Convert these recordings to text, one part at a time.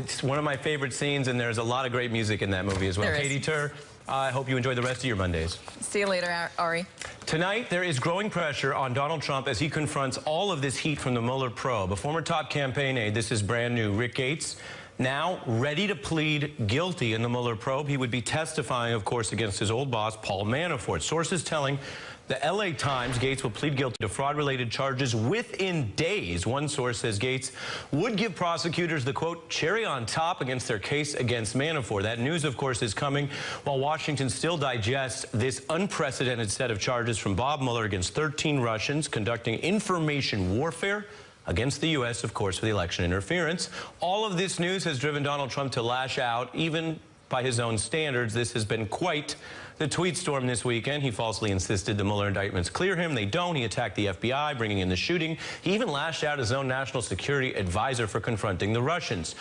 It's one of my favorite scenes, and there's a lot of great music in that movie as well. Katie Tur, I hope you enjoy the rest of your Mondays. See you later, Ari. Tonight, there is growing pressure on Donald Trump as he confronts all of this heat from the Mueller probe. A former top campaign aide, this is brand new, Rick Gates, now ready to plead guilty in the Mueller probe. He would be testifying, of course, against his old boss, Paul Manafort. Sources telling the LA Times Gates will plead guilty to fraud-related charges within days. One source says Gates would give prosecutors the, quote, cherry on top against their case against Manafort. That news, of course, is coming while Washington still digests this unprecedented set of charges from Bob Mueller against 13 Russians conducting information warfare against the U.S., of course, for the election interference. All of this news has driven Donald Trump to lash out, even by his own standards. This has been quite the tweet storm this weekend. He falsely insisted the Mueller indictments clear him. They don't. He attacked the FBI, bringing in the shooting. He even lashed out his own national security advisor for confronting the Russians.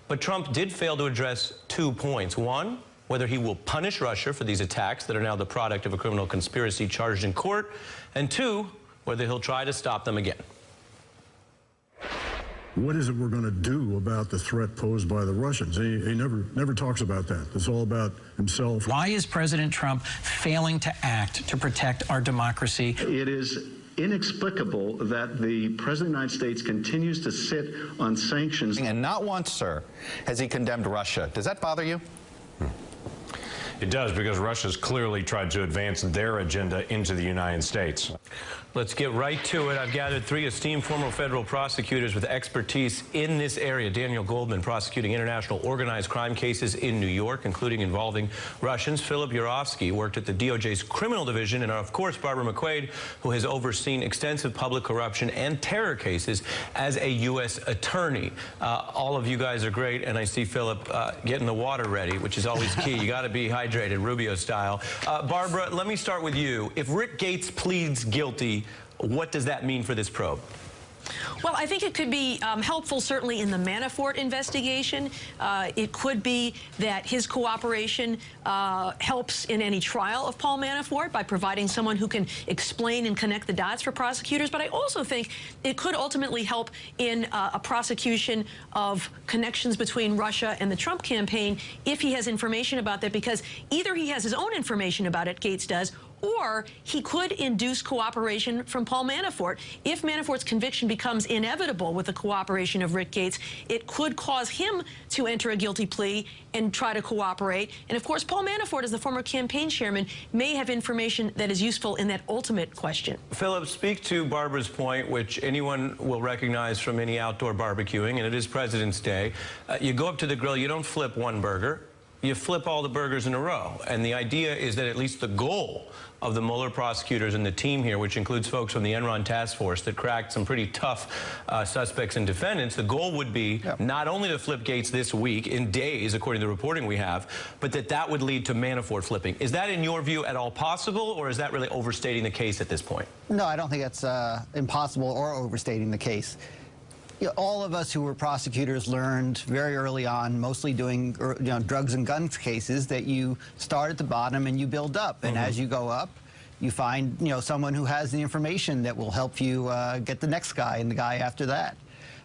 But Trump did fail to address 2 points. One, whether he will punish Russia for these attacks that are now the product of a criminal conspiracy charged in court. And two, whether he'll try to stop them again. What is it we're going to do about the threat posed by the Russians? He never talks about that. It's all about himself. Why is President Trump failing to act to protect our democracy? It is inexplicable that the President of the United States continues to sit on sanctions. And not once, sir, has he condemned Russia. Does that bother you? It does, because Russia's clearly tried to advance their agenda into the United States. Let's get right to it. I've gathered 3 esteemed former federal prosecutors with expertise in this area. Daniel Goldman, prosecuting international organized crime cases in New York, including involving Russians. Philip Yurovsky worked at the DOJ's criminal division. And, of course, Barbara McQuade, who has overseen extensive public corruption and terror cases as a U.S. attorney. All of you guys are great, and I see Philip getting the water ready, which is always key. You got to be hydrated, Rubio style. Barbara, let me start with you. If Rick Gates pleads guilty, what does that mean for this probe? Well, I think it could be helpful, certainly, in the Manafort investigation. It could be that his cooperation helps in any trial of Paul Manafort by providing someone who can explain and connect the dots for prosecutors. But I also think it could ultimately help in a prosecution of connections between Russia and the Trump campaign if he has information about that, because either he has his own information about it, Gates does, or he could induce cooperation from Paul Manafort. If Manafort's conviction becomes inevitable with the cooperation of Rick Gates, it could cause him to enter a guilty plea and try to cooperate. And, of course, Paul Manafort, as the former campaign chairman, may have information that is useful in that ultimate question. Philip, speak to Barbara's point, which anyone will recognize from any outdoor barbecuing, and it is President's Day. You go up to the grill, you don't flip one burger. You flip all the burgers in a row. And the idea is that at least the goal of the Mueller prosecutors and the team here, which includes folks from the Enron task force that cracked some pretty tough suspects and defendants, the goal would be not only to flip Gates this week, in days, according to the reporting we have, but that would lead to Manafort flipping. Is that, in your view, at all possible, or is that really overstating the case at this point? No, I don't think that's impossible or overstating the case. You know, all of us who were prosecutors learned very early on, mostly doing drugs and guns cases, that you start at the bottom and you build up. And as you go up, you find someone who has the information that will help you get the next guy and the guy after that.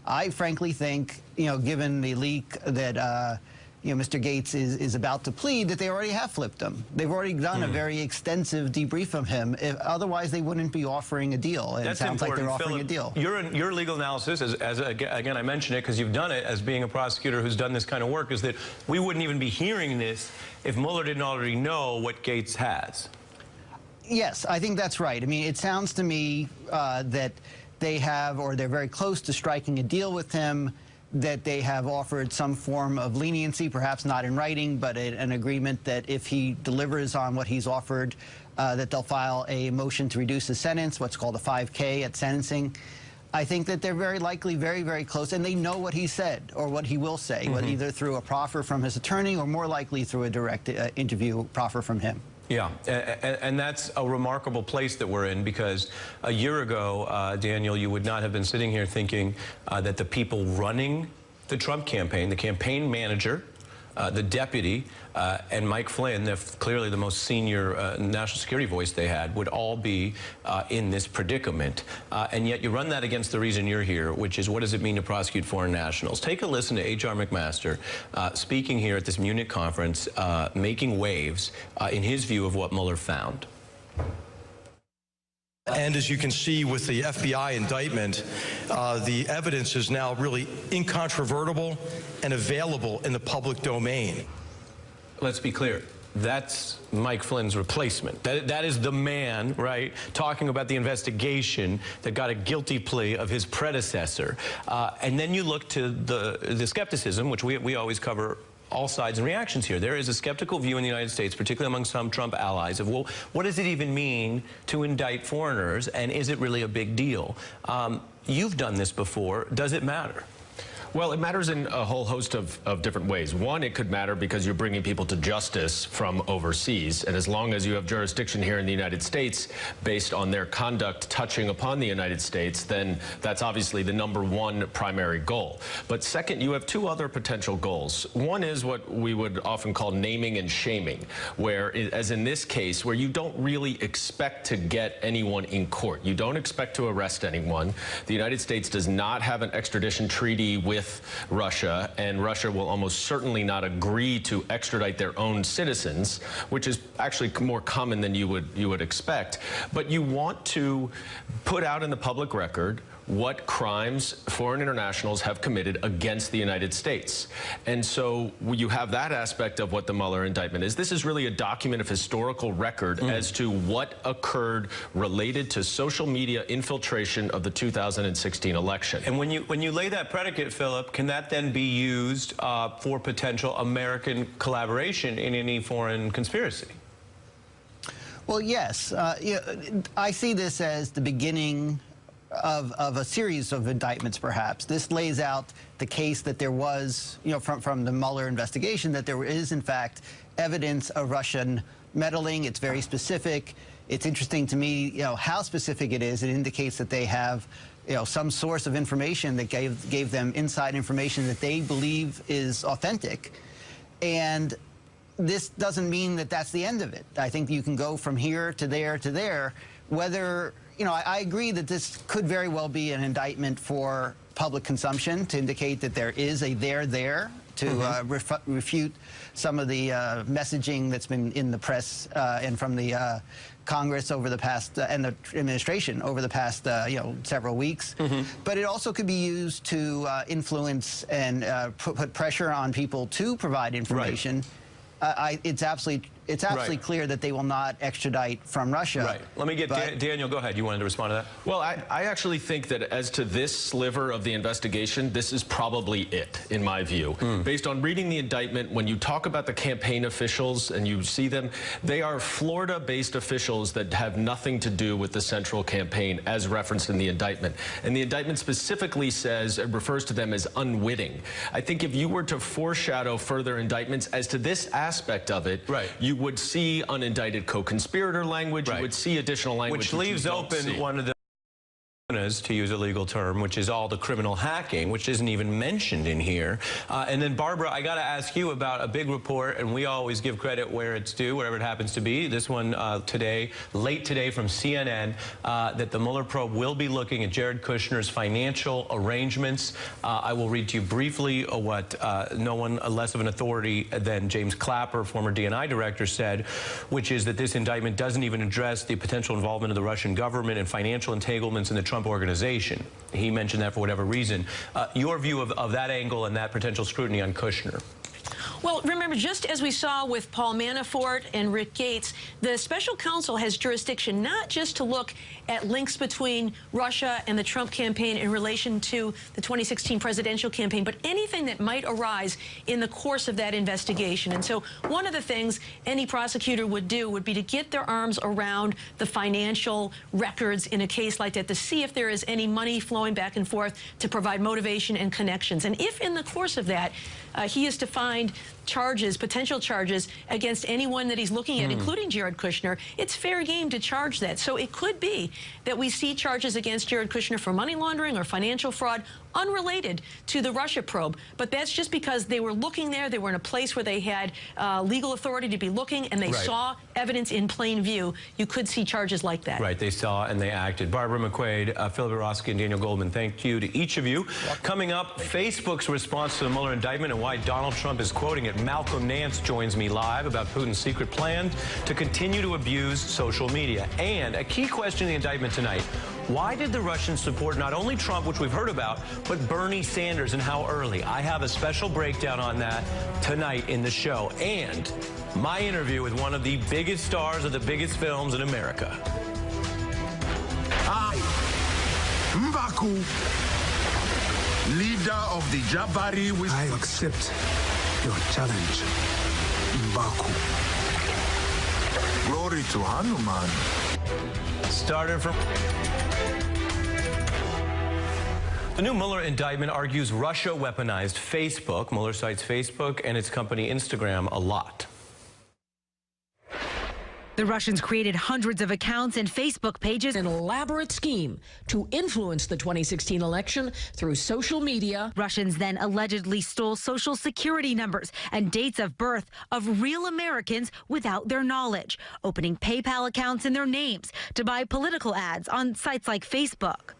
I frankly think, given the leak that Mr. Gates is about to plead, that they already have flipped him. They've already done a very extensive debrief of him. Otherwise, they wouldn't be offering a deal. And it sounds like they're offering a deal. Your legal analysis, again, I mention it because you've done it as being a prosecutor who's done this kind of work, is that we wouldn't even be hearing this if Mueller didn't already know what Gates has. Yes, I think that's right. I mean, it sounds to me that they have, or they're very close to striking a deal with him, that they have offered some form of leniency, perhaps not in writing, but an agreement that if he delivers on what he's offered, that they'll file a motion to reduce his sentence, what's called a 5K at sentencing. I think that they're very likely very, very close, and they know what he said or what he will say, either through a proffer from his attorney or more likely through a direct interview proffer from him. Yeah, and that's a remarkable place that we're in, because a year ago, Daniel, you would not have been sitting here thinking that the people running the Trump campaign, the campaign manager, the deputy, and Mike Flynn, clearly the most senior national security voice they had, would all be in this predicament. And yet you run that against the reason you're here, which is what does it mean to prosecute foreign nationals? Take a listen to H.R. McMaster speaking here at this Munich conference, making waves in his view of what Mueller found. And as you can see with the FBI indictment, the evidence is now really incontrovertible and available in the public domain. Let's be clear. That's Mike Flynn's replacement. That is the man, right, talking about the investigation that got a guilty plea of his predecessor. And then you look to the skepticism, which we always cover all sides and reactions here. There is a skeptical view in the United States, particularly among some Trump allies, of, well, what does it even mean to indict foreigners, and is it really a big deal? You've done this before. Does it matter? Well, it matters in a whole host of different ways. One, it could matter because you're bringing people to justice from overseas. And as long as you have jurisdiction here in the United States based on their conduct touching upon the United States, then that's obviously the #1 primary goal. But second, you have two other potential goals. One is what we would often call naming and shaming, where, as in this case, where you don't really expect to get anyone in court. You don't expect to arrest anyone. The United States does not have an extradition treaty with Russia, and Russia will almost certainly not agree to extradite their own citizens, which is actually more common than you would expect. But you want to put out in the public record what crimes foreign internationals have committed against the United States. And so you have that aspect of what the Mueller indictment is. This is really a document of historical record as to what occurred related to social media infiltration of the 2016 election. And when you lay that predicate, Philip, can that then be used for potential American collaboration in any foreign conspiracy? Well, yes. I see this as the beginning of a series of indictments, perhaps. This lays out the case that there was, from the Mueller investigation, that there is, in fact, evidence of Russian meddling. It's very specific. It's interesting to me, how specific it is. It indicates that they have, some source of information that gave them inside information that they believe is authentic. And this doesn't mean that that's the end of it. I think you can go from here to there to there, whether... I agree that this could very well be an indictment for public consumption, to indicate that there is a there to refute some of the messaging that's been in the press and from the Congress over the past, and the administration over the past, several weeks. But it also could be used to influence and put pressure on people to provide information. Right. It's absolutely clear that they will not extradite from Russia. Right. Let me get Daniel, go ahead. You wanted to respond to that? Well, I actually think that as to this sliver of the investigation, this is probably it, in my view. Based on reading the indictment, when you talk about the campaign officials and you see them, they are Florida-based officials that have nothing to do with the central campaign, as referenced in the indictment. And the indictment specifically says, it refers to them as unwitting. I think if you were to foreshadow further indictments as to this aspect of it, you would see unindicted co-conspirator language, you would see additional language. Which leaves open one of the, to use a legal term, which is all the criminal hacking, which isn't even mentioned in here. And then, Barbara, I got to ask you about a big report, and we always give credit where it's due, wherever it happens to be. This one late today from CNN, that the Mueller probe will be looking at Jared Kushner's financial arrangements. I will read to you briefly what no one less of an authority than James Clapper, former DNI director, said, which is that this indictment doesn't even address the potential involvement of the Russian government and financial entanglements in the Trump organization. He mentioned that for whatever reason. Your view of that angle and that potential scrutiny on Kushner? Well, remember, just as we saw with Paul Manafort and Rick Gates, the special counsel has jurisdiction not just to look at links between Russia and the Trump campaign in relation to the 2016 presidential campaign, but anything that might arise in the course of that investigation. And so one of the things any prosecutor would do would be to get their arms around the financial records in a case like that, to see if there is any money flowing back and forth to provide motivation and connections. And if in the course of that, he is to find charges, potential charges, against anyone that he's looking at, including Jared Kushner, it's fair game to charge that. So it could be that we see charges against Jared Kushner for money laundering or financial fraud unrelated to the Russia probe. But that's just because they were looking there. They were in a place where they had legal authority to be looking, and they saw evidence in plain view. You could see charges like that. Right, they saw and they acted. Barbara McQuaid, Phil Borowski, and Daniel Goldman, thank you to each of you. Coming up, Facebook's response to the Mueller indictment and why Donald Trump is quoting it. Malcolm Nance joins me live about Putin's secret plan to continue to abuse social media. And a key question in the indictment tonight, why did the Russians support not only Trump, which we've heard about, but Bernie Sanders, and how early? I have a special breakdown on that tonight in the show. And my interview with one of the biggest stars of the biggest films in America. I, Mbaku, leader of the Jabari, I accept your challenge, Mbaku. Glory to Hanuman. Started from... The new Mueller indictment argues Russia weaponized Facebook. Mueller cites Facebook and its company Instagram a lot. The Russians created hundreds of accounts and Facebook pages. An elaborate scheme to influence the 2016 election through social media. Russians then allegedly stole social security numbers and dates of birth of real Americans without their knowledge, opening PayPal accounts in their names to buy political ads on sites like Facebook.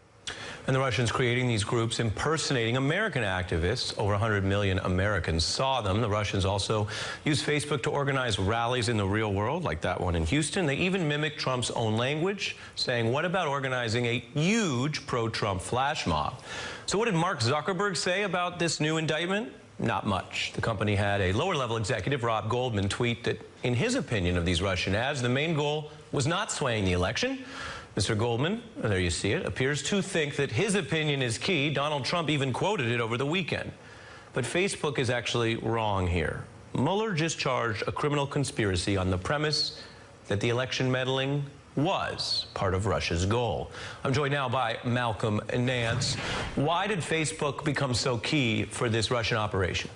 And the Russians creating these groups impersonating American activists. Over 100 million Americans saw them. The Russians also used Facebook to organize rallies in the real world, like that one in Houston. They even mimicked Trump's own language, saying, what about organizing a huge pro-Trump flash mob? So what did Mark Zuckerberg say about this new indictment? Not much. The company had a lower-level executive, Rob Goldman, tweet that, in his opinion of these Russian ads, the main goal was not swaying the election. Mr. Goldman, there you see it, appears to think that his opinion is key. Donald Trump even quoted it over the weekend. But Facebook is actually wrong here. Mueller just charged a criminal conspiracy on the premise that the election meddling was part of Russia's goal. I'm joined now by Malcolm Nance. Why did Facebook become so key for this Russian operation?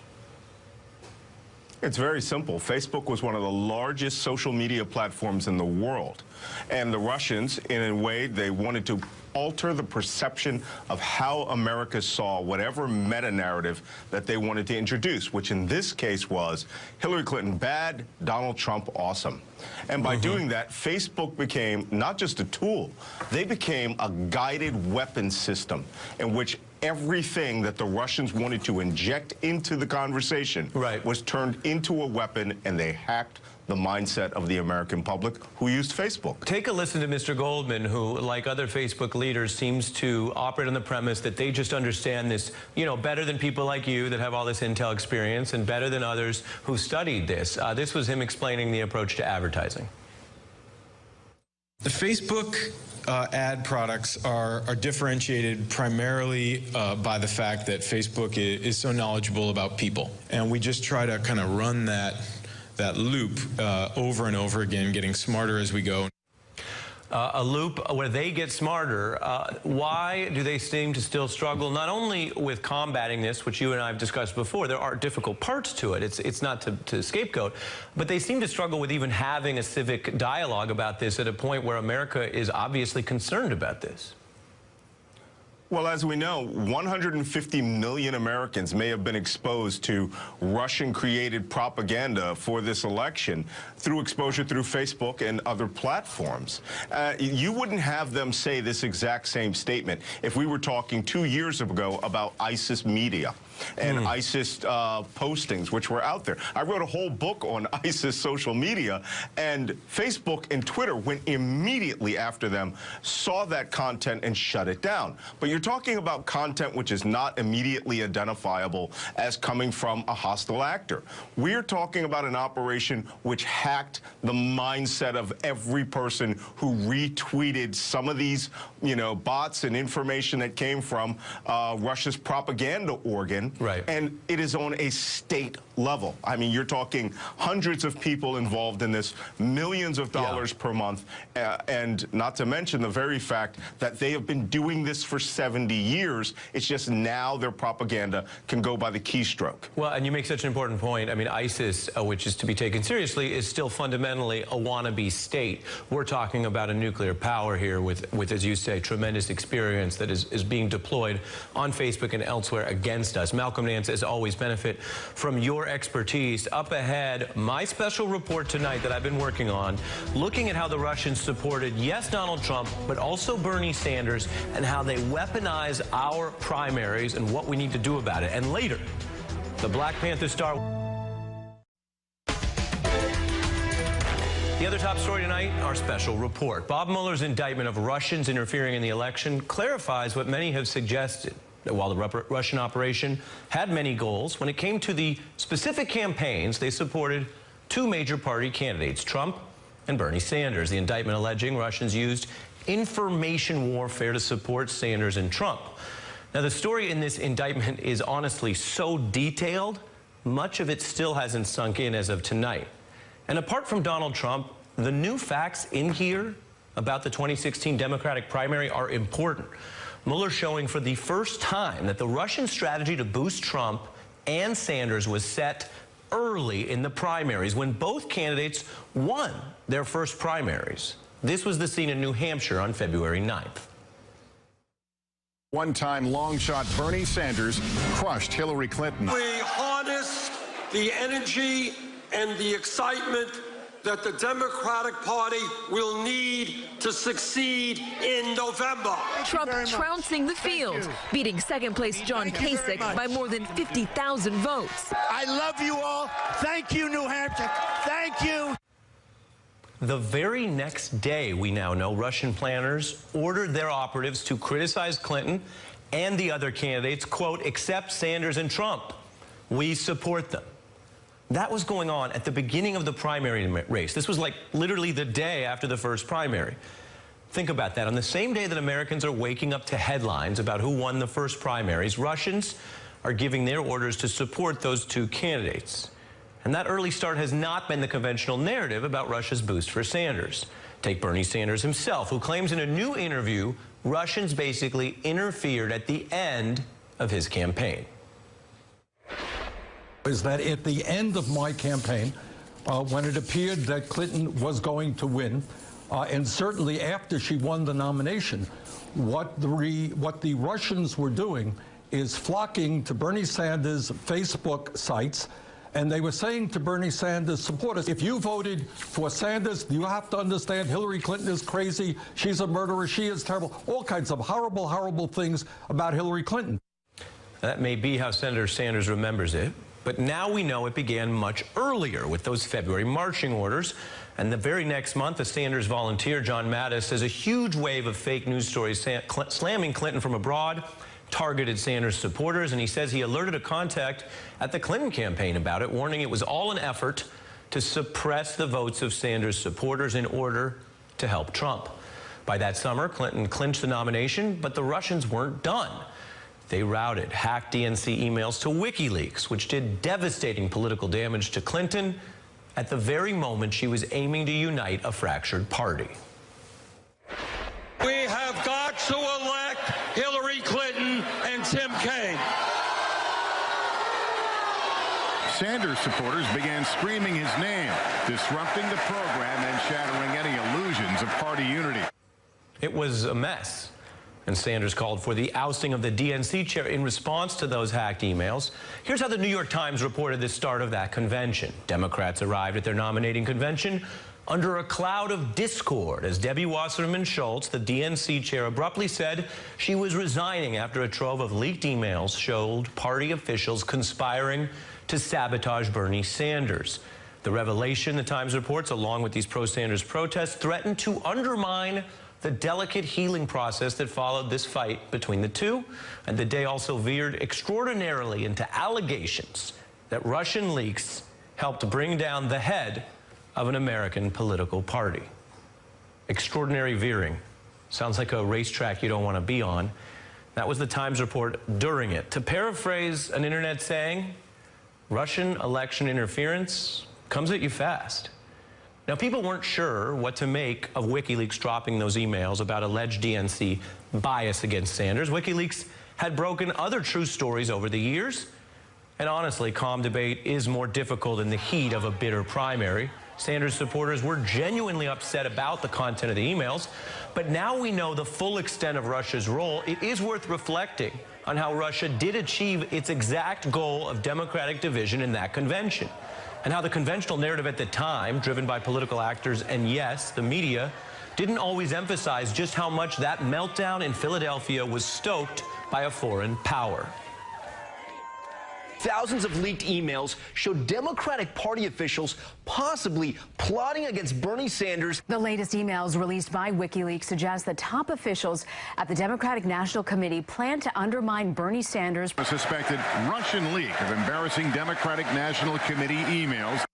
It's very simple. Facebook was one of the largest social media platforms in the world. And the Russians, in a way, they wanted to alter the perception of how America saw whatever meta-narrative that they wanted to introduce, which in this case was Hillary Clinton bad, Donald Trump awesome. And by doing that, Facebook became not just a tool, they became a guided weapon system in which everything that the Russians wanted to inject into the conversation was turned into a weapon, and they hacked the mindset of the American public who used Facebook. Take a listen to Mr. Goldman, who, like other Facebook leaders, seems to operate on the premise that they just understand this, you know, better than people like you that have all this intel experience and better than others who studied this. This was him explaining the approach to advertising. The Facebook ad products are differentiated primarily by the fact that Facebook is so knowledgeable about people. And we just try to kind of run that loop over and over again, getting smarter as we go. A loop where they get smarter. Why do they seem to still struggle, not only with combating this, which you and I have discussed before, there are difficult parts to it, it's not to scapegoat, but they seem to struggle with even having a civic dialogue about this at a point where America is obviously concerned about this? Well, as we know, 150 million Americans may have been exposed to Russian-created propaganda for this election through exposure through Facebook and other platforms. You wouldn't have them say this exact same statement if we were talking 2 years ago about ISIS media and ISIS postings, which were out there. I wrote a whole book on ISIS social media, and Facebook and Twitter went immediately after them, saw that content, and shut it down. But you're talking about content which is not immediately identifiable as coming from a hostile actor. We're talking about an operation which hacked the mindset of every person who retweeted some of these, you know, bots and information that came from Russia's propaganda organ. election. Right. And it is on a state level. I mean, you're talking hundreds of people involved in this, millions of dollars per month, and not to mention the very fact that they have been doing this for 70 years. It's just now their propaganda can go by the keystroke. Well, and you make such an important point. I mean, ISIS, which is to be taken seriously, is still fundamentally a wannabe state. We're talking about a nuclear power here with, as you say, tremendous experience that is being deployed on Facebook and elsewhere against us. Malcolm Nance, as always, benefit from your expertise. Up ahead, my special report tonight that I've been working on, looking at how the Russians supported, yes, Donald Trump, but also Bernie Sanders, and how they weaponize our primaries and what we need to do about it. And later, the Black Panther star. The other top story tonight, our special report. Bob Mueller's indictment of Russians interfering in the election clarifies what many have suggested, that while the Russian operation had many goals, when it came to the specific campaigns, they supported two major party candidates, Trump and Bernie Sanders. The indictment alleging Russians used information warfare to support Sanders and Trump. Now, the story in this indictment is honestly so detailed, much of it still hasn't sunk in as of tonight. And apart from Donald Trump, the new facts in here about the 2016 Democratic primary are important. Mueller showing for the first time that the Russian strategy to boost Trump and Sanders was set early in the primaries when both candidates won their first primaries. This was the scene in New Hampshire on February 9th. One-time long shot Bernie Sanders crushed Hillary Clinton. We harnessed the energy and the excitement that the Democratic Party will need to succeed in November. Trump trouncing the field, beating second-place John Kasich by more than 50,000 votes. I love you all. Thank you, New Hampshire. Thank you. The very next day, we now know, Russian planners ordered their operatives to criticize Clinton and the other candidates, quote, except Sanders and Trump. We support them. That was going on at the beginning of the primary race. This was like literally the day after the first primary. Think about that. On the same day that Americans are waking up to headlines about who won the first primaries, Russians are giving their orders to support those two candidates. And that early start has not been the conventional narrative about Russia's boost for Sanders. Take Bernie Sanders himself, who claims in a new interview Russians basically interfered at the end of his campaign. Is that at the end of my campaign, when it appeared that Clinton was going to win, and certainly after she won the nomination, what the Russians were doing is flocking to Bernie Sanders' Facebook sites, and they were saying to Bernie Sanders supporters, if you voted for Sanders, you have to understand Hillary Clinton is crazy, she's a murderer, she is terrible, all kinds of horrible, horrible things about Hillary Clinton. That may be how Senator Sanders remembers it. But now we know it began much earlier with those February marching orders. And the very next month, a Sanders volunteer, John Mattis, says a huge wave of fake news stories slamming Clinton from abroad targeted Sanders supporters. And he says he alerted a contact at the Clinton campaign about it, warning it was all an effort to suppress the votes of Sanders supporters in order to help Trump. By that summer, Clinton clinched the nomination, but the Russians weren't done. They routed hacked DNC emails to WikiLeaks, which did devastating political damage to Clinton at the very moment she was aiming to unite a fractured party. We have got to elect Hillary Clinton and Tim Kaine. Sanders supporters began screaming his name, disrupting the program and shattering any illusions of party unity. It was a mess. And Sanders called for the ousting of the DNC chair in response to those hacked emails. Here's how the New York Times reported the start of that convention. Democrats arrived at their nominating convention under a cloud of discord as Debbie Wasserman Schultz, the DNC chair, abruptly said she was resigning after a trove of leaked emails showed party officials conspiring to sabotage Bernie Sanders. The revelation, the Times reports, along with these pro-Sanders protests, threatened to undermine the delicate healing process that followed this fight between the two. And the day also veered extraordinarily into allegations that Russian leaks helped bring down the head of an American political party. Extraordinary veering. Sounds like a racetrack you don't want to be on. That was the Times report during it. To paraphrase an internet saying, Russian election interference comes at you fast. Now, people weren't sure what to make of WikiLeaks dropping those emails about alleged DNC bias against Sanders. WikiLeaks had broken other true stories over the years. And honestly, calm debate is more difficult in the heat of a bitter primary. Sanders supporters were genuinely upset about the content of the emails. But now we know the full extent of Russia's role. It is worth reflecting on how Russia did achieve its exact goal of democratic division in that convention, and how the conventional narrative at the time, driven by political actors and, yes, the media, didn't always emphasize just how much that meltdown in Philadelphia was stoked by a foreign power. Thousands of leaked emails show Democratic Party officials possibly plotting against Bernie Sanders. The latest emails released by WikiLeaks suggest that top officials at the Democratic National Committee plan to undermine Bernie Sanders. A suspected Russian leak of embarrassing Democratic National Committee emails.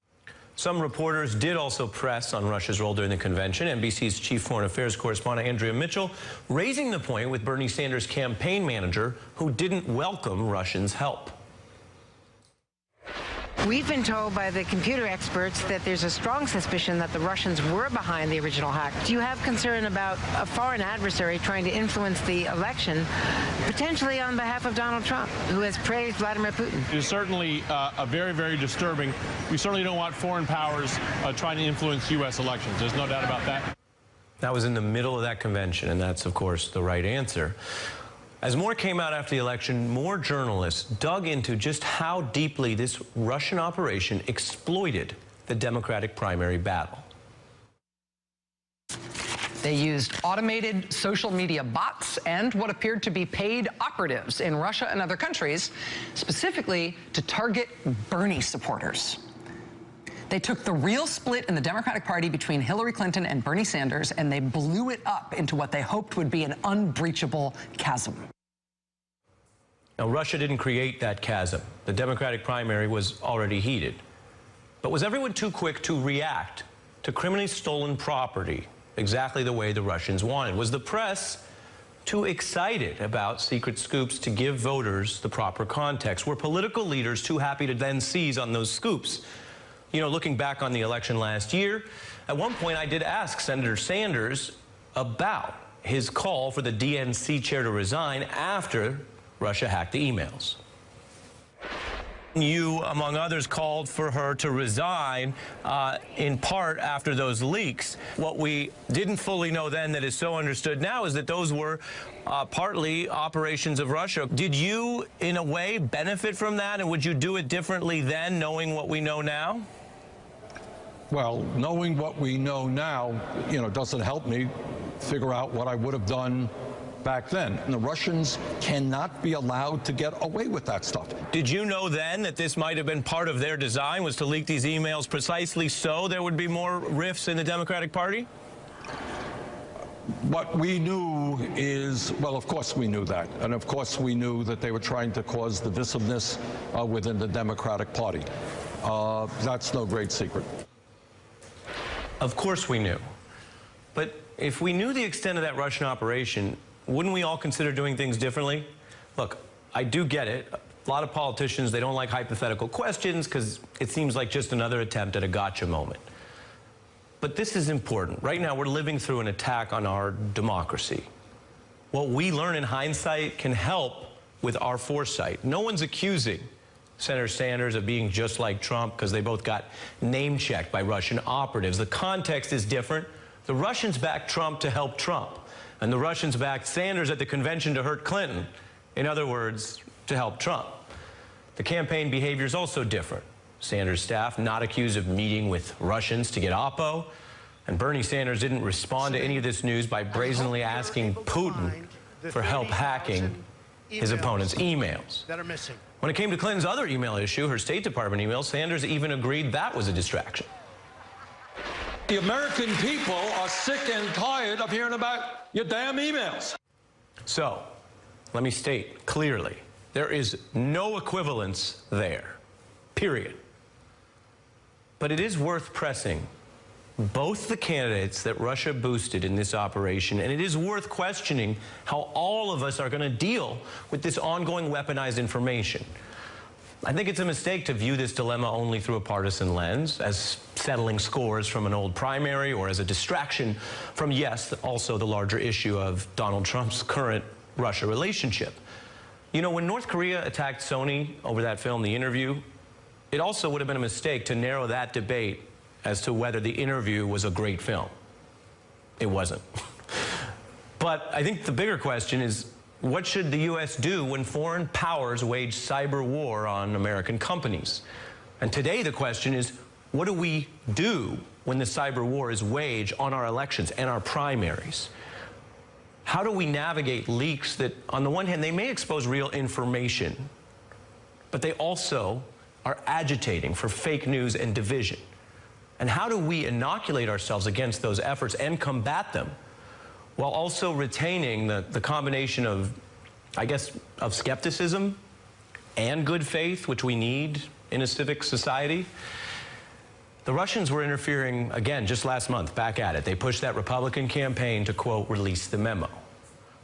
Some reporters did also press on Russia's role during the convention. NBC's chief foreign affairs correspondent Andrea Mitchell raising the point with Bernie Sanders' campaign manager, who didn't welcome Russians' help. We've been told by the computer experts that there's a strong suspicion that the Russians were behind the original hack. Do you have concern about a foreign adversary trying to influence the election, potentially on behalf of Donald Trump, who has praised Vladimir Putin? It is certainly very, very disturbing. We certainly don't want foreign powers trying to influence U.S. elections. There's no doubt about that. That was in the middle of that convention, and that's, of course, the right answer. As more came out after the election, more journalists dug into just how deeply this Russian operation exploited the Democratic primary battle. They used automated social media bots and what appeared to be paid operatives in Russia and other countries, specifically to target Bernie supporters. They took the real split in the Democratic Party between Hillary Clinton and Bernie Sanders, and they blew it up into what they hoped would be an unbreachable chasm. Now, Russia didn't create that chasm. The Democratic primary was already heated. But was everyone too quick to react to criminally stolen property exactly the way the Russians wanted? Was the press too excited about secret scoops to give voters the proper context? Were political leaders too happy to then seize on those scoops? You know, looking back on the election last year, at one point I did ask Senator Sanders about his call for the DNC chair to resign after Russia hacked the emails. You, among others, called for her to resign in part after those leaks. What we didn't fully know then that is so understood now is that those were partly operations of Russia. Did you, in a way, benefit from that, and would you do it differently then, knowing what we know now? Well, knowing what we know now, doesn't help me figure out what I would have done back then. And the Russians cannot be allowed to get away with that stuff. Did you know then that this might have been part of their design, was to leak these emails precisely so there would be more rifts in the Democratic Party? What we knew is, well, of course we knew that. And of course we knew that they were trying to cause divisiveness within the Democratic Party. That's no great secret. Of course we knew. But if we knew the extent of that Russian operation, wouldn't we all consider doing things differently? Look, I do get it. A lot of politicians, they don't like hypothetical questions because it seems like just another attempt at a gotcha moment. But this is important. Right now, we're living through an attack on our democracy. What we learn in hindsight can help with our foresight. No one's accusing Senator Sanders of being just like Trump because they both got name-checked by Russian operatives. The context is different. The Russians backed Trump to help Trump, and the Russians backed Sanders at the convention to hurt Clinton. In other words, to help Trump. The campaign behavior is also different. Sanders' staff not accused of meeting with Russians to get Oppo, and Bernie Sanders didn't respond to any of this news by brazenly asking Putin for help hacking his opponent's emails. That are missing. When it came to Clinton's other email issue, her State Department email, Sanders even agreed that was a distraction. The American people are sick and tired of hearing about your damn emails. So, let me state clearly, there is no equivalence there, period. But it is worth pressing both the candidates that Russia boosted in this operation, and it is worth questioning how all of us are going to deal with this ongoing weaponized information. I think it's a mistake to view this dilemma only through a partisan lens, as settling scores from an old primary, or as a distraction from, yes, also the larger issue of Donald Trump's current Russia relationship. You know, when North Korea attacked Sony over that film, The Interview, it also would have been a mistake to narrow that debate as to whether The Interview was a great film. It wasn't. But I think the bigger question is, what should the U.S. do when foreign powers wage cyber war on American companies? And today the question is, what do we do when the cyber war is waged on our elections and our primaries? How do we navigate leaks that, on the one hand, they may expose real information, but they also are agitating for fake news and division? And how do we inoculate ourselves against those efforts and combat them while also retaining the combination of, I guess, of skepticism and good faith, which we need in a civic society? The Russians were interfering, again, just last month, back at it. They pushed that Republican campaign to, quote, release the memo.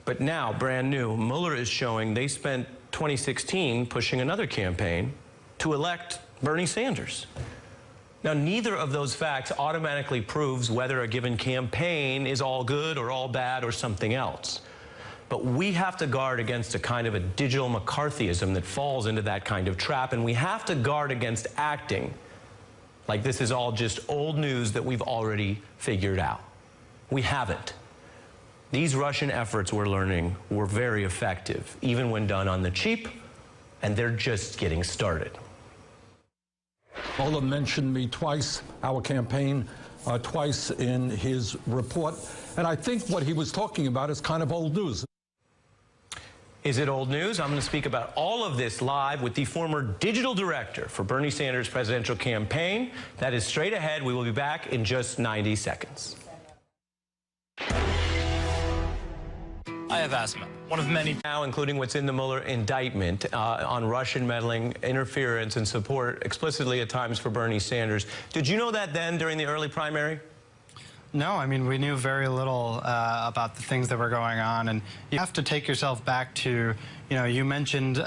But now, brand new, Mueller is showing they spent 2016 pushing another campaign to elect Bernie Sanders. Now, neither of those facts automatically proves whether a given campaign is all good or all bad or something else. But we have to guard against a kind of a digital McCarthyism that falls into that kind of trap, and we have to guard against acting like this is all just old news that we've already figured out. We haven't. These Russian efforts, we're learning, were very effective, even when done on the cheap, and they're just getting started. Mueller mentioned me twice, our campaign, twice in his report. And I think what he was talking about is kind of old news. Is it old news? I'm going to speak about all of this live with the former digital director for Bernie Sanders' presidential campaign. That is straight ahead. We will be back in just 90 seconds. I have asthma, one of many now, including what's in the Mueller indictment on Russian meddling, interference, and support explicitly at times for Bernie Sanders. Did you know that then during the early primary? No, I mean, we knew very little about the things that were going on, and you have to take yourself back to, you mentioned,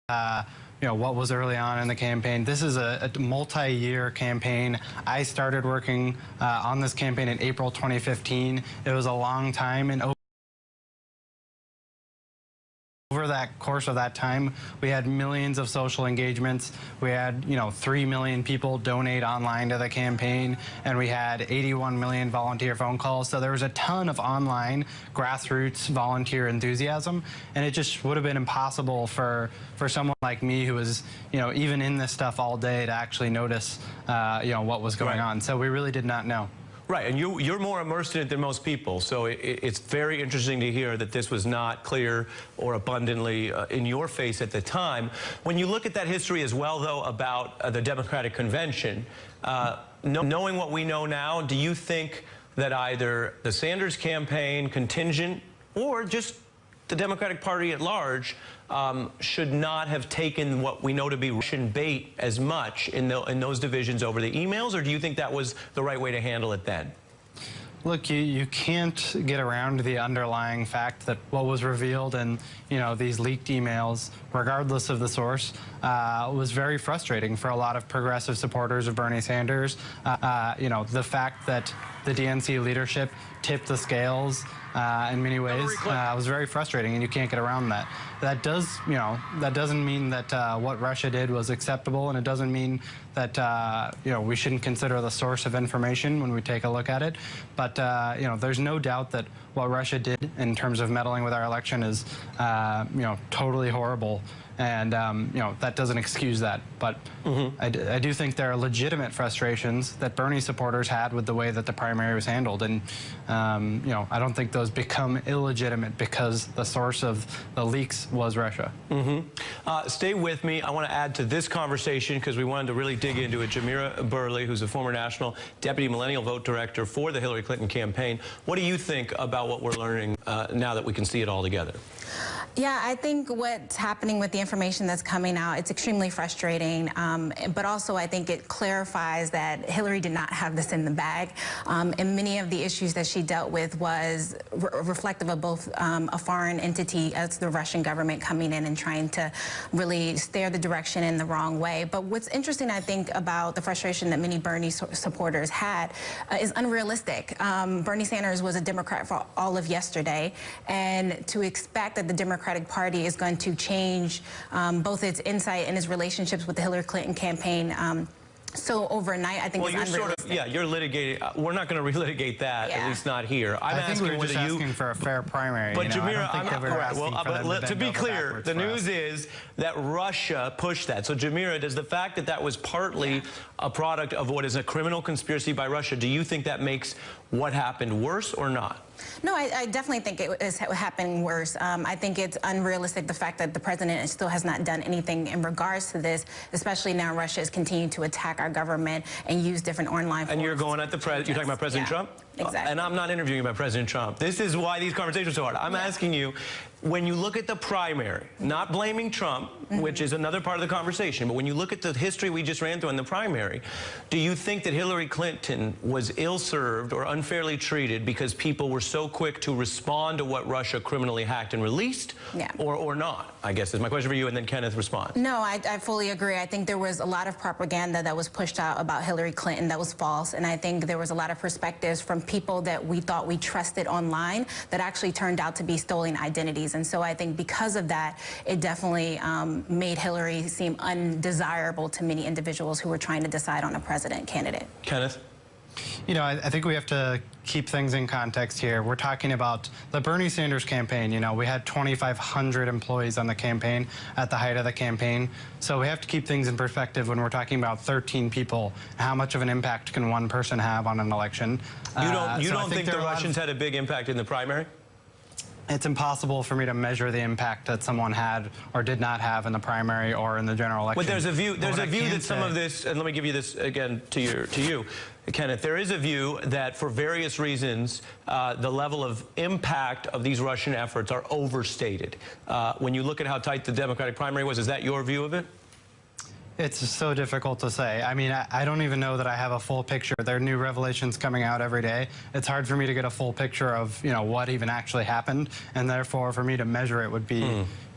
what was early on in the campaign. This is a multi-year campaign. I started working on this campaign in April 2015. It was a long time, and over that course of that time, we had millions of social engagements. We had, 3 million people donate online to the campaign, and we had 81 million volunteer phone calls. So there was a ton of online grassroots volunteer enthusiasm, and it just would have been impossible for someone like me who was, even in this stuff all day to actually notice, what was going on. So we really did not know. Right, and you're more immersed in it than most people, so it's very interesting to hear that this was not clear or abundantly in your face at the time. When you look at that history as well, though, about the Democratic Convention, knowing what we know now, do you think that either the Sanders campaign contingent or just the Democratic Party at large should not have taken what we know to be Russian bait as much in those divisions over the emails, or do you think that was the right way to handle it then? Look, you can't get around the underlying fact that what was revealed in, these leaked emails, regardless of the source, was very frustrating for a lot of progressive supporters of Bernie Sanders. The fact that the DNC leadership tipped the scales in many ways was very frustrating, and you can't get around that. That doesn't mean that what Russia did was acceptable, and it doesn't mean that we shouldn't consider the source of information when we take a look at it. But there's no doubt that what Russia did in terms of meddling with our election is totally horrible. And, that doesn't excuse that. But I do think there are legitimate frustrations that Bernie supporters had with the way that the primary was handled. And, I don't think those become illegitimate because the source of the leaks was Russia. Stay with me. I want to add to this conversation because we wanted to really dig into it. Jamira Burley, who's a former national deputy millennial vote director for the Hillary Clinton campaign. What do you think about what we're learning now that we can see it all together? Yeah, I think what's happening with the information that's coming out, it's extremely frustrating, but also I think it clarifies that Hillary did not have this in the bag, and many of the issues that she dealt with was reflective of both a foreign entity as the Russian government coming in and trying to really steer the direction in the wrong way. But what's interesting, I think, about the frustration that many Bernie supporters had is unrealistic. Bernie Sanders was a Democrat for all of yesterday, and to expect that the Democratic Party is going to change both its insight and its relationships with the Hillary Clinton campaign so overnight, I think, is unrealistic. You're litigating. We're not going to relitigate that, at least not here. I'm I think asking we're just whether asking for a fair primary. But you know, Jamira, I don't think we're asking for them to be bend over clear, backwards the for news us. is that Russia pushed that. So Jamira, does the fact that that was partly a product of what is a criminal conspiracy by Russia, do you think that makes what happened worse or not? No, I definitely think it is happening worse. I think it's unrealistic, the fact that the president still has not done anything in regards to this, especially now Russia is continuing to attack our government and use different online forms. And you're going at the president, you're talking about President Trump? Exactly. And I'm not interviewing about President Trump. This is why these conversations are so hard. I'm asking you, when you look at the primary, not blaming Trump, which is another part of the conversation, but when you look at the history we just ran through in the primary, do you think that Hillary Clinton was ill-served or unfairly treated because people were so quick to respond to what Russia criminally hacked and released, or not? I guess is my question for you, and then Kenneth respond. No, I fully agree. I think there was a lot of propaganda that was pushed out about Hillary Clinton that was false, and I think there was a lot of perspectives from people that we thought we trusted online that actually turned out to be stolen identities. And so I think because of that, it definitely made Hillary seem undesirable to many individuals who were trying to decide on a president candidate. Kenneth? You know, I think we have to keep things in context here. We're talking about the Bernie Sanders campaign. You know, we had 2,500 employees on the campaign at the height of the campaign. So we have to keep things in perspective when we're talking about 13 people. How much of an impact can one person have on an election? You don't think the Russians had a big impact in the primary? It's impossible for me to measure the impact that someone had or did not have in the primary or in the general election. But there's a view that some of this, and let me give you this again to you, Kenneth, there is a view that for various reasons, the level of impact of these Russian efforts are overstated. When you look at how tight the Democratic primary was, is that your view of it? It's so difficult to say. I mean, I don't even know that I have a full picture. There are new revelations coming out every day. It's hard for me to get a full picture of, you know, what even actually happened, and therefore for me to measure it would be,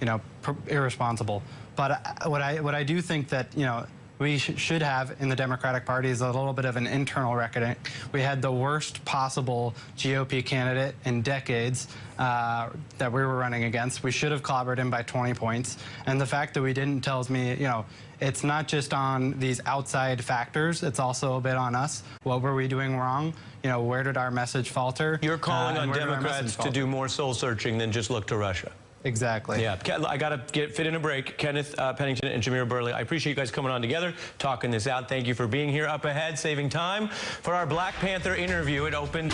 you know, irresponsible. But what I do think that, you know, we should have in the Democratic Party is a little bit of an internal reckoning. We had the worst possible GOP candidate in decades that we were running against. We should have clobbered him by 20 points. And the fact that we didn't tells me, you know, it's not just on these outside factors, it's also a bit on us. What were we doing wrong? You know, where did our message falter? You're calling on Democrats to do more soul searching than just look to Russia. Exactly. Yeah, I got to fit in a break. Kenneth Pennington and Jamira Burley, I appreciate you guys coming on together, talking this out. Thank you for being here. Up ahead, saving time for our Black Panther interview. It opened.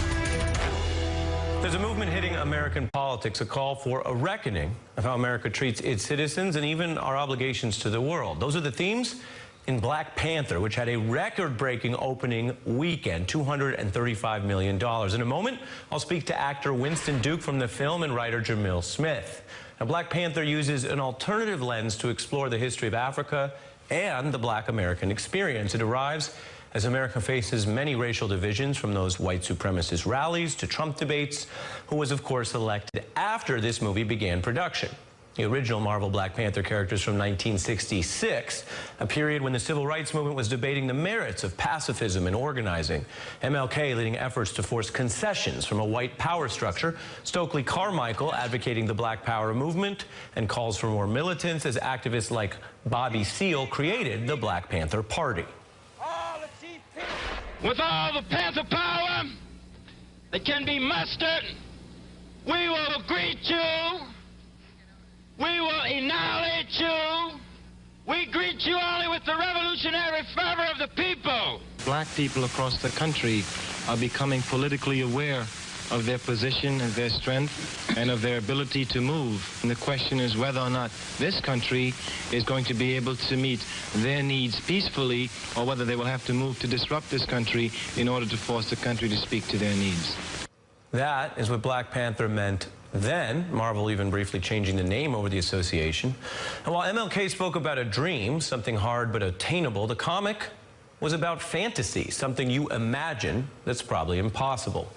There's a movement hitting American politics, a call for a reckoning of how America treats its citizens and even our obligations to the world. Those are the themes in Black Panther, which had a record-breaking opening weekend, $235 million. In a moment, I'll speak to actor Winston Duke from the film and writer Jamil Smith. Now, Black Panther uses an alternative lens to explore the history of Africa and the Black American experience. It arrives as America faces many racial divisions, from those white supremacist rallies to Trump debates, who was, of course, elected after this movie began production. The original Marvel Black Panther characters from 1966, a period when the civil rights movement was debating the merits of pacifism and organizing. MLK leading efforts to force concessions from a white power structure, Stokely Carmichael advocating the Black Power movement, and calls for more militants as activists like Bobby Seale created the Black Panther Party. With all the Panther power that can be mustered, we will greet you. We will annihilate you. We greet you only with the revolutionary fervor of the people. Black people across the country are becoming politically aware of their position and their strength and of their ability to move. And the question is whether or not this country is going to be able to meet their needs peacefully, or whether they will have to move to disrupt this country in order to force the country to speak to their needs. That is what Black Panther meant Then, Marvel even briefly changing the name over the association. And while MLK spoke about a dream, something hard but attainable, the comic was about fantasy, something you imagine that's probably impossible.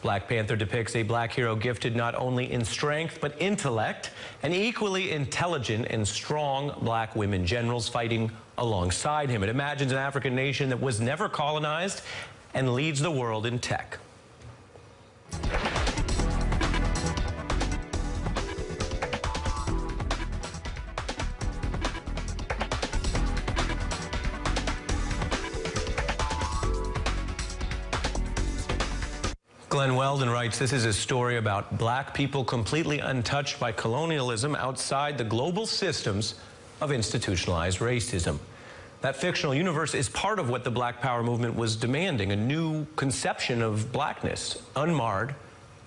Black Panther depicts a black hero gifted not only in strength but intellect, and equally intelligent and strong black women generals fighting alongside him. It imagines an African nation that was never colonized and leads the world in tech. Glenn Weldon writes, this is a story about black people completely untouched by colonialism outside the global systems of institutionalized racism. That fictional universe is part of what the Black Power movement was demanding, a new conception of blackness, unmarred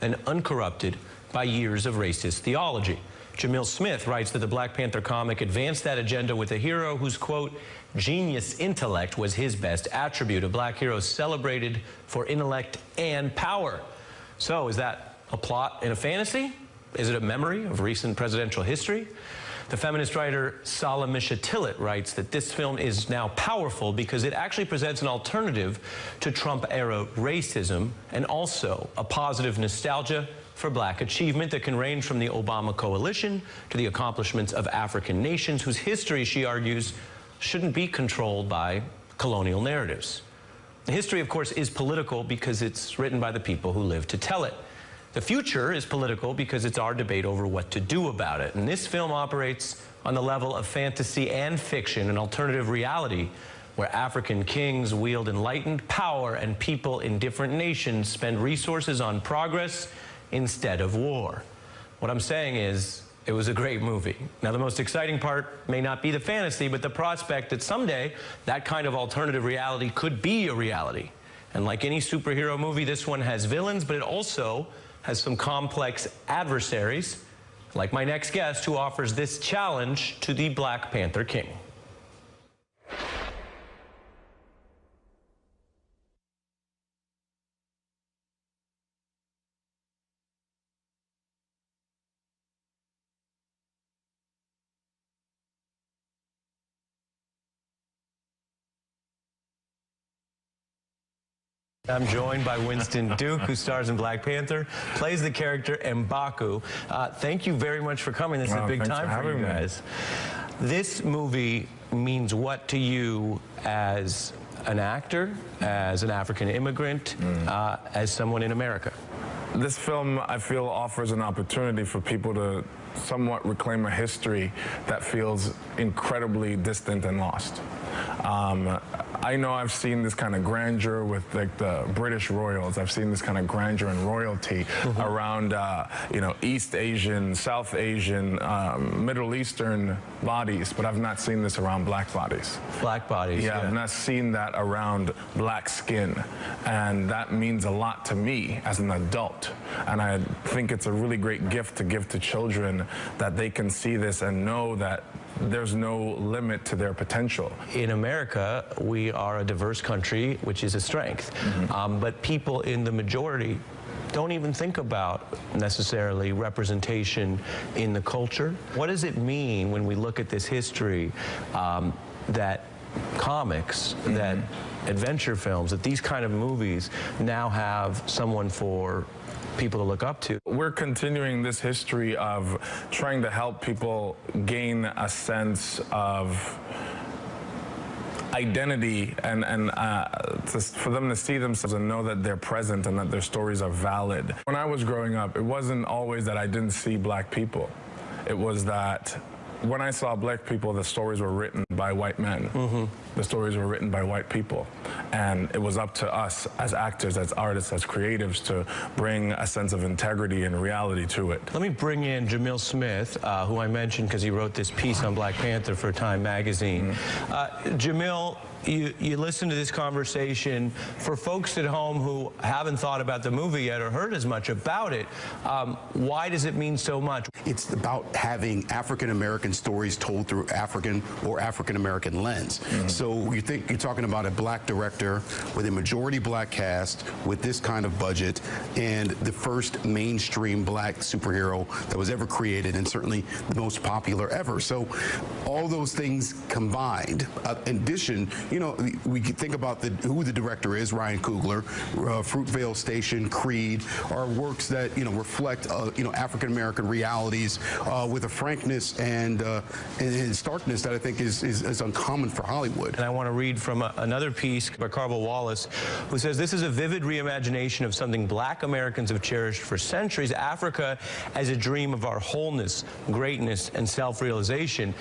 and uncorrupted by years of racist theology. Jamil Smith writes that the Black Panther comic advanced that agenda with a hero whose, quote, genius intellect was his best attribute, a black hero celebrated for intellect and power. So is that a plot in a fantasy? Is it a memory of recent presidential history? The feminist writer Salamisha Tillett writes that this film is now powerful because it actually presents an alternative to Trump-era racism and also a positive nostalgia for black achievement that can range from the Obama coalition to the accomplishments of African nations whose history, she argues, shouldn't be controlled by colonial narratives. The history, of course, is political because it's written by the people who live to tell it. The future is political because it's our debate over what to do about it. And this film operates on the level of fantasy and fiction, an alternative reality where African kings wield enlightened power and people in different nations spend resources on progress instead of war. What I'm saying is, it was a great movie. Now, the most exciting part may not be the fantasy, but the prospect that someday that kind of alternative reality could be a reality. And like any superhero movie, this one has villains, but it also has some complex adversaries, like my next guest, who offers this challenge to the Black Panther King. I'm joined by Winston Duke, who stars in Black Panther, plays the character M'Baku. Thank you very much for coming. This is a big time for you guys. This movie means what to you as an actor, as an African immigrant, as someone in America? This film, I feel, offers an opportunity for people to somewhat reclaim a history that feels incredibly distant and lost. I know I've seen this kind of grandeur with like the British royals. I've seen this kind of grandeur and royalty around, you know, East Asian, South Asian, Middle Eastern bodies, but I've not seen this around black bodies. Black bodies, yeah. I've not seen that around black skin, and that means a lot to me as an adult. And I think it's a really great gift to give to children, that they can see this and know that there's no limit to their potential. In America, we are a diverse country, which is a strength. But people in the majority don't even think about necessarily representation in the culture. What does it mean when we look at this history that comics, that adventure films, that these kind of movies now have someone for people to look up to? We're continuing this history of trying to help people gain a sense of identity and for them to see themselves and know that they're present and that their stories are valid. When I was growing up, it wasn't always that I didn't see black people. It was that when I saw black people, the stories were written by white men. The stories were written by white people. And it was up to us as actors, as artists, as creatives to bring a sense of integrity and reality to it. Let me bring in Jamil Smith, who I mentioned because he wrote this piece on Black Panther for Time magazine. Jamil, you listen to this conversation. For folks at home who haven't thought about the movie yet or heard as much about it, why does it mean so much? It's about having African-American stories told through African or African-American lens. So you're talking about a black director with a majority black cast with this kind of budget and the first mainstream black superhero that was ever created and certainly the most popular ever. So all those things combined, in addition, we could think about who the director is, Ryan Coogler, Fruitvale Station, Creed, are works that, reflect, African-American realities with a frankness and starkness that I think is uncommon for Hollywood. And I want to read from another piece by Carvel Wallace, who says, this is a vivid reimagination of something black Americans have cherished for centuries, Africa as a dream of our wholeness, greatness, and self-realization.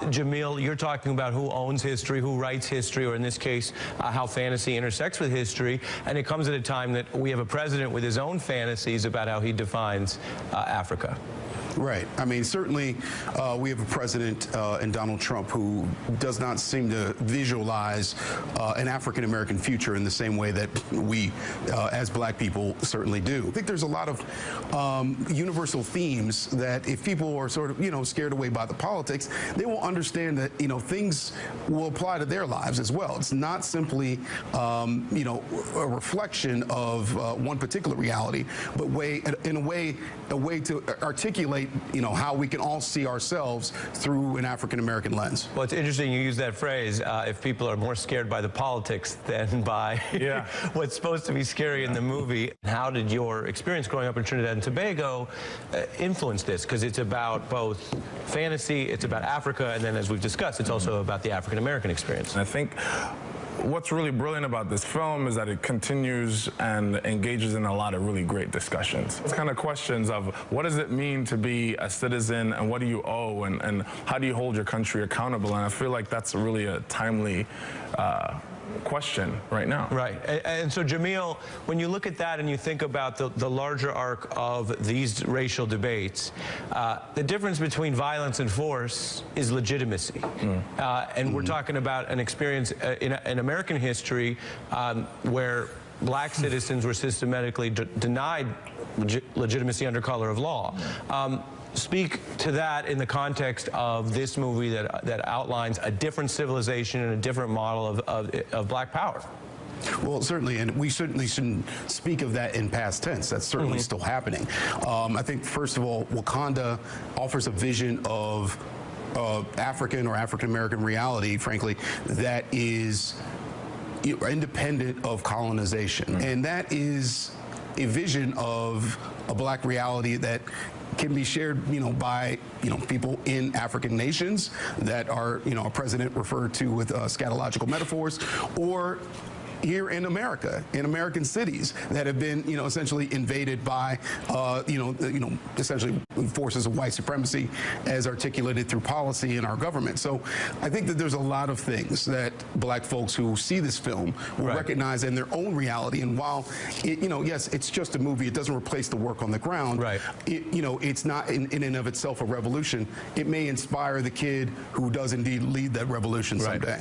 Jamil, you're talking about who owns history, who writes history, or in this case, how fantasy intersects with history, and it comes at a time that we have a president with his own fantasies about how he defines Africa. Right. I mean, certainly we have a president in Donald Trump who does not seem to visualize an African-American future in the same way that we, as black people, certainly do. I think there's a lot of universal themes that if people are sort of, scared away by the politics, they will understand that, things will apply to their lives as well. It's not simply, a reflection of one particular reality, but a way to articulate how we can all see ourselves through an African-American lens. Well, it's interesting you use that phrase, if people are more scared by the politics than by what's supposed to be scary in the movie. How did your experience growing up in Trinidad and Tobago influence this? Because it's about both fantasy, it's about Africa, and then as we've discussed, it's also about the African-American experience. And I think what's really brilliant about this film is that it continues and engages in a lot of really great discussions. It's kind of questions of what does it mean to be a citizen and what do you owe and how do you hold your country accountable? And I feel like that's really a timely question right now. Right. And so, Jamil, when you look at that and you think about the larger arc of these racial debates, the difference between violence and force is legitimacy. And we're talking about an experience in American history where black citizens were systematically denied legitimacy under color of law. Speak to that in the context of this movie that outlines a different civilization and a different model of black power. Well, certainly, and we certainly shouldn't speak of that in past tense. That's certainly still happening. I think, first of all, Wakanda offers a vision of African or African-American reality, frankly, that is independent of colonization. And that is a vision of a black reality that can be shared, by, people in African nations that are, a president referred to with scatological metaphors, or here in America, in American cities that have been, essentially invaded by, essentially forces of white supremacy as articulated through policy in our government. So I think that there's a lot of things that black folks who see this film will recognize in their own reality. And while, yes, it's just a movie, it doesn't replace the work on the ground. It's not in and of itself a revolution. It may inspire the kid who does indeed lead that revolution someday.